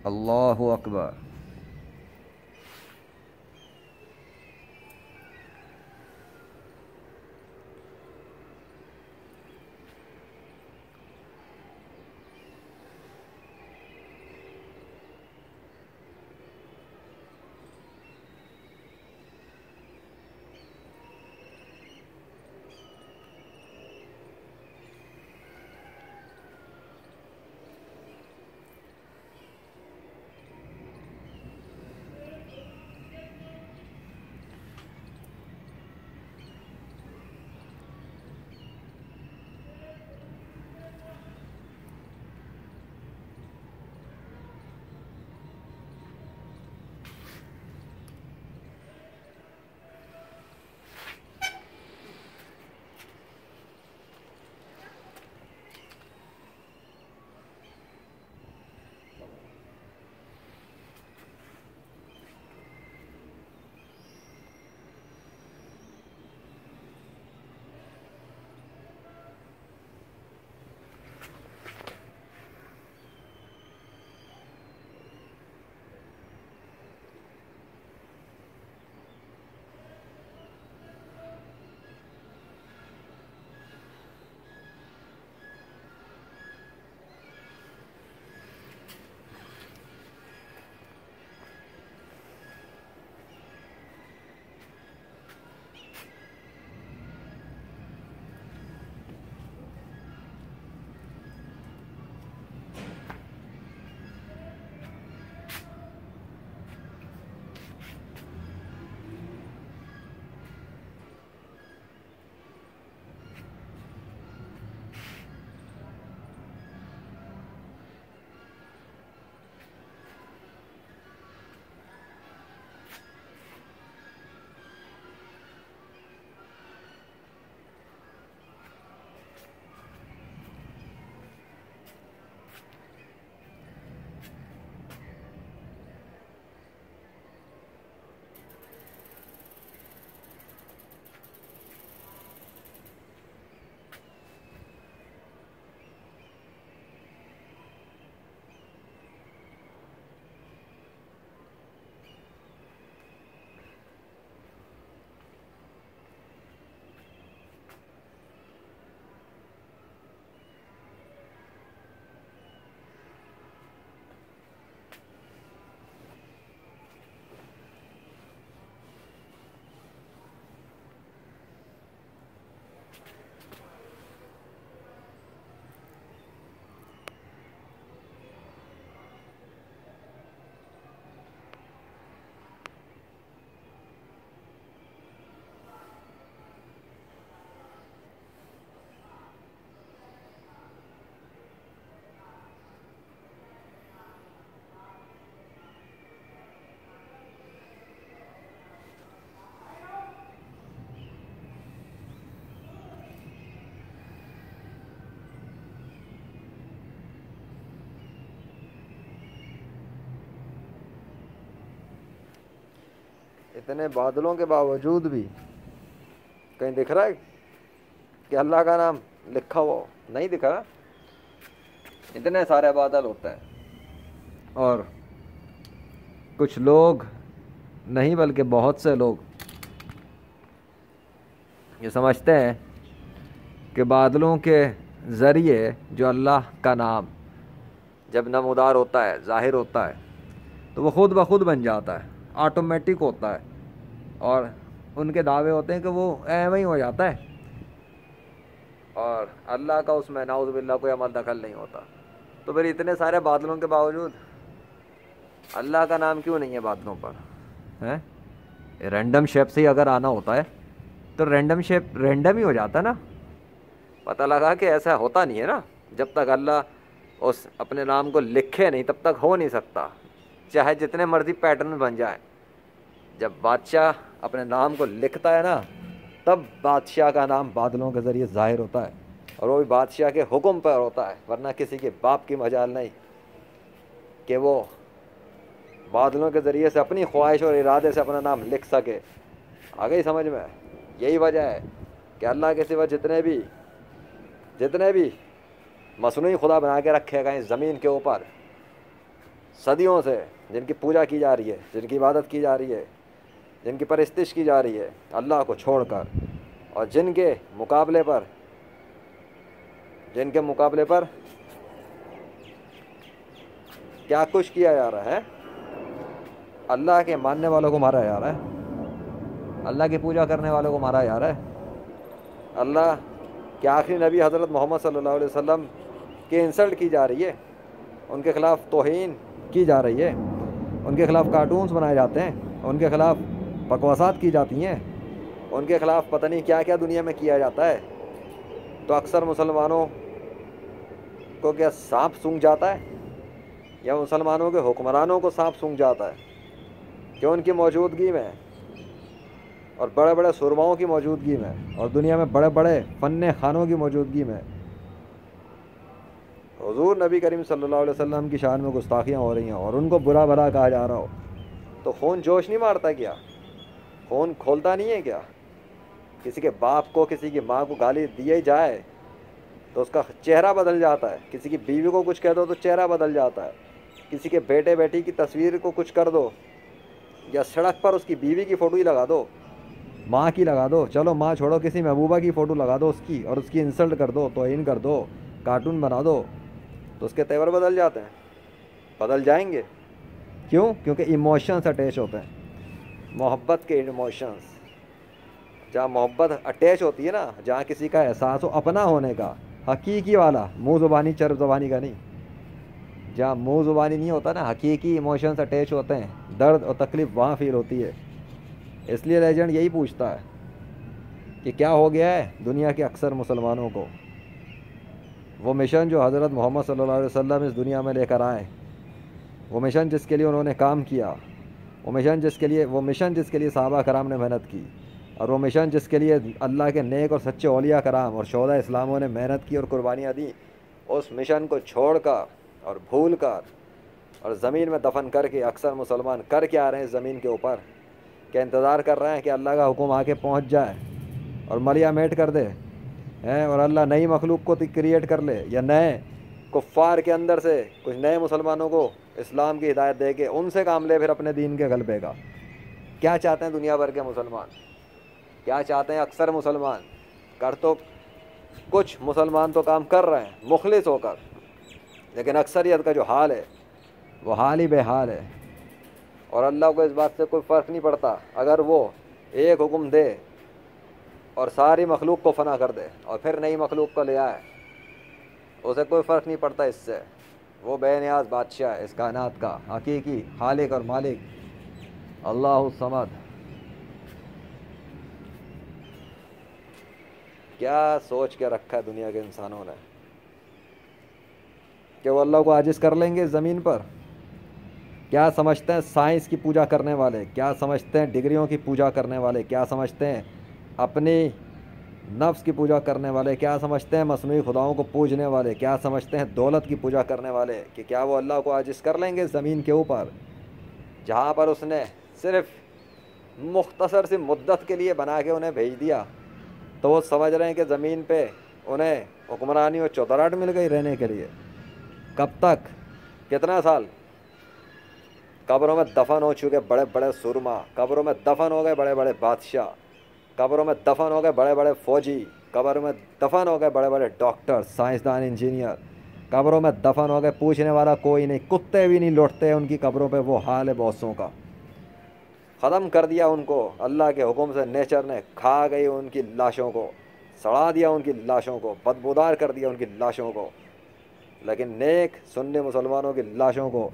اللہ اکبر۔ اتنے بادلوں کے باوجود بھی کہیں دکھ رہا ہے کہ اللہ کا نام لکھا ہوا ہو؟ نہیں دکھ رہا۔ اتنے سارے بادل ہوتے ہیں اور کچھ لوگ نہیں بلکہ بہت سے لوگ یہ سمجھتے ہیں کہ بادلوں کے ذریعے جو اللہ کا نام جب نمودار ہوتا ہے، ظاہر ہوتا ہے، تو وہ خود بخود بن جاتا ہے، آٹومیٹک ہوتا ہے، اور ان کے دعوے ہوتے ہیں کہ وہ ایویں ہی ہو جاتا ہے، اور اللہ کا اس میں نعوذ باللہ کوئی عمل دخل نہیں ہوتا۔ تو پھر اتنے سارے بادلوں کے باوجود اللہ کا نام کیوں نہیں ہے بادلوں پر؟ ہیں رینڈم شیپ سے ہی اگر آنا ہوتا ہے تو رینڈم شیپ رینڈم ہی ہو جاتا نا۔ پتہ لگا کہ ایسا ہوتا نہیں ہے نا، جب تک اللہ اس اپنے نام کو لکھے نہیں تب تک ہو نہیں سکتا، چاہے جتنے مرضی پیٹرن بن جائیں۔ جب بادشاہ اپنے نام کو لکھتا ہے نا تب بادشاہ کا نام بادلوں کے ذریعے ظاہر ہوتا ہے، اور وہ بھی بادشاہ کے حکم پر ہوتا ہے، ورنہ کسی کے باپ کی مجال نہیں کہ وہ بادلوں کے ذریعے سے اپنی خواہش اور ارادے سے اپنا نام لکھ سکے۔ آ گئی سمجھ میں؟ یہی وجہ ہے کہ اللہ کے سوا جتنے بھی مصنوعی خدا بنا کے رکھے گئے زمین کے اوپر، صدیوں سے جن کی پوجا کی جا رہی ہے، جن کی عبادت کی جا رہی ہے، جن کی پرستش کی جا رہی ہے اللہ کو چھوڑ کر، اور جن کے مقابلے پر کیا کچھ کیا جا رہا ہے، اللہ کے ماننے والوں کو مارا جا رہا ہے، اللہ کی پوجا کرنے والوں کو مارا جا رہا ہے، اللہ کے آخری نبی حضرت محمد صلی اللہ علیہ وسلم کی انسلٹ کی جا رہی ہے، ان کے خلاف توہین کی جا رہی ہے، ان کے خلاف کارٹونز بنائے جاتے ہیں، ان کے خلاف بکواسات کی جاتی ہیں، ان کے خلاف پتہ نہیں کیا کیا دنیا میں کیا جاتا ہے، تو اکثر مسلمانوں کو کیا سانپ سونگھ جاتا ہے، یا مسلمانوں کے حکمرانوں کو سانپ سونگھ جاتا ہے کہ ان کی موجودگی میں اور بڑے بڑے سرماؤں کی موجودگی میں اور دنیا میں بڑے بڑے فن خانوں کی موجودگی میں حضور نبی کریم صلی اللہ علیہ وسلم کی شان میں گستاخیاں ہو رہی ہیں اور ان کو برا بھلا کہا جا رہا ہو، تو خون جوش نہیں مارتا کیا؟ خون کھولتا نہیں ہے کیا؟ کسی کے باپ کو، کسی کی ماں کو گالی دی جائے تو اس کا چہرہ بدل جاتا ہے، کسی کی بیوی کو کچھ کہہ دو تو چہرہ بدل جاتا ہے، کسی کے بیٹے بیٹی کی تصویر کو کچھ کر دو، یا سڑک پر اس کی بیوی کی فوٹو ہی لگا دو، ماں کی لگا دو، چلو ماں چھوڑو، کسی محبوبہ کی فوٹو لگا دو اس کی، اور اس کی انسلٹ کر دو، توہین کر دو، کارٹون بنا دو، تو اس کے تیور بدل جاتے ہیں، بدل جائیں گے۔ کیوں؟ کیونکہ ایموشنز اٹیچ ہوتے ہیں، محبت کے ایموشنز۔ جہاں محبت اٹیچ ہوتی ہے نا، جہاں کسی کا احساس ہو اپنا ہونے کا، حقیقی والا، منہ زبانی چرب زبانی کا نہیں، جہاں منہ زبانی نہیں ہوتا نا، حقیقی ایموشنز اٹیچ ہوتے ہیں، درد اور تکلیف وہاں فیل ہوتی ہے۔ اس لیے لیجنڈ یہی پوچھتا ہے کہ کیا ہو گیا ہے دنیا کے اکثر مسلمانوں کو؟ وہ مشن جو حضرت محمد صلی اللہ علیہ وسلم اس دنیا میں لے کر آئے، وہ مشن جس کے لیے انہوں نے کام کیا، وہ مشن جس کے لیے صحابہ کرام نے محنت کی، اور وہ مشن جس کے لیے اللہ کے نیک اور سچے اولیاء کرام اور شہداء اسلاموں نے محنت کی اور قربانیاں دیں، اس مشن کو چھوڑ کر اور بھول کر اور زمین میں دفن کر کے اکثر مسلمان کر کے آ رہے ہیں زمین کے اوپر، کہ انتظار کر رہے ہیں کہ اللہ کا حکم آ کے پہنچ جائے اور ملیا میٹ کر دے، اور اللہ نئی مخلوق کو کریٹ کر لے، یا نئے کفار کے اندر سے کچھ نئے مسلمانوں کو اسلام کی ہدایت دے کے ان سے کام لے پھر اپنے دین کے غلبے کا۔ کیا چاہتے ہیں دنیا بھر کے مسلمان؟ کیا چاہتے ہیں اکثر مسلمان؟ کر تو کچھ مسلمان تو کام کر رہے ہیں مخلص ہو کر، لیکن اکثریت کا جو حال ہے وہ حال ہی بے حال ہے، اور اللہ کو اس بات سے کوئی فرق نہیں پڑتا اگر وہ ایک حکم دے اور ساری مخلوق کو فنا کر دے اور پھر نئی مخلوق کو لے آئے، اسے کوئی فرق نہیں پڑتا اس سے۔ وہ بے نیاز بادشاہ ہے اس کائنات کا، حقیقی خالق اور مالک اللہ الصمد۔ کیا سوچ کے رکھا ہے دنیا کے انسانوں نے کہ وہ اللہ کو عاجز کر لیں گے زمین پر؟ کیا سمجھتے ہیں سائنس کی پوجا کرنے والے، کیا سمجھتے ہیں ڈگریوں کی پوجا کرنے والے، کیا سمجھتے ہیں اپنی نفس کی پوجا کرنے والے، کیا سمجھتے ہیں مصنوعی خداؤں کو پوجنے والے، کیا سمجھتے ہیں دولت کی پوجا کرنے والے، کہ کیا وہ اللہ کو عاجز کر لیں گے زمین کے اوپر، جہاں پر اس نے صرف مختصر سی مدت کے لیے بنا کے انہیں بھیج دیا، تو وہ سمجھ رہے ہیں کہ زمین پہ انہیں حکمرانی اور چودراہٹ مل گئی رہنے کے لیے؟ کب تک؟ کتنا سال؟ قبروں میں دفن ہو چکے بڑے بڑے سرما، قبروں میں دفن ہو گئے بڑے بڑے بادشاہ، قبروں میں دفن ہو گئے بڑے بڑے فوجی، قبروں میں دفن ہو گئے بڑے بڑے ڈاکٹر، سائنسدان، انجینئر، قبروں میں دفن ہو گئے، پوچھنے والا کوئی نہیں، کتے بھی نہیں لوٹتے ان کی قبروں پہ۔ وہ حال ہے بہتوں کا، ختم کر دیا ان کو اللہ کے حکم سے، نیچر نے کھا گئی ان کی لاشوں کو، سڑا دیا ان کی لاشوں کو، بدبودار کر دیا ان کی لاشوں کو، لیکن نیک سنی مسلمانوں کی لاشوں کو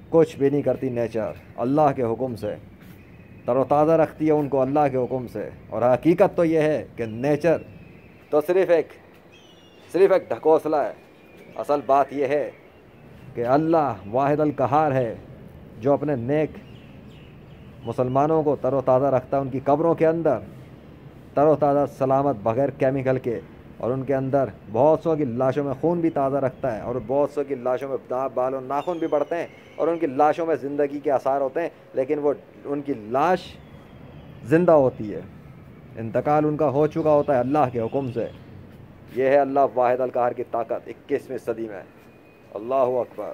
کچھ بھی نہیں کرتی نیچر، اللہ کے حکم سے تر و تازہ رکھتی ہے ان کو اللہ کے حکم سے۔ اور حقیقت تو یہ ہے کہ نیچر تو صرف ایک ڈھکوسلا ہے، اصل بات یہ ہے کہ اللہ واحد القہار ہے جو اپنے نیک مسلمانوں کو تر و تازہ رکھتا ہے ان کی قبروں کے اندر، تر و تازہ سلامت بغیر کیمیکل کے، اور ان کے اندر بہت سو کی لاشوں میں خون بھی تازہ رکھتا ہے، اور بہت سو کی لاشوں میں دانت بال اور ناخن بھی بڑھتے ہیں، اور ان کی لاشوں میں زندگی کے آثار ہوتے ہیں، لیکن وہ ان کی لاش زندہ ہوتی ہے، انتقال ان کا ہو چکا ہوتا ہے اللہ کے حکم سے۔ یہ ہے اللہ واحد القہار کی طاقت 21ویں صدی میں۔ اللہ اکبر۔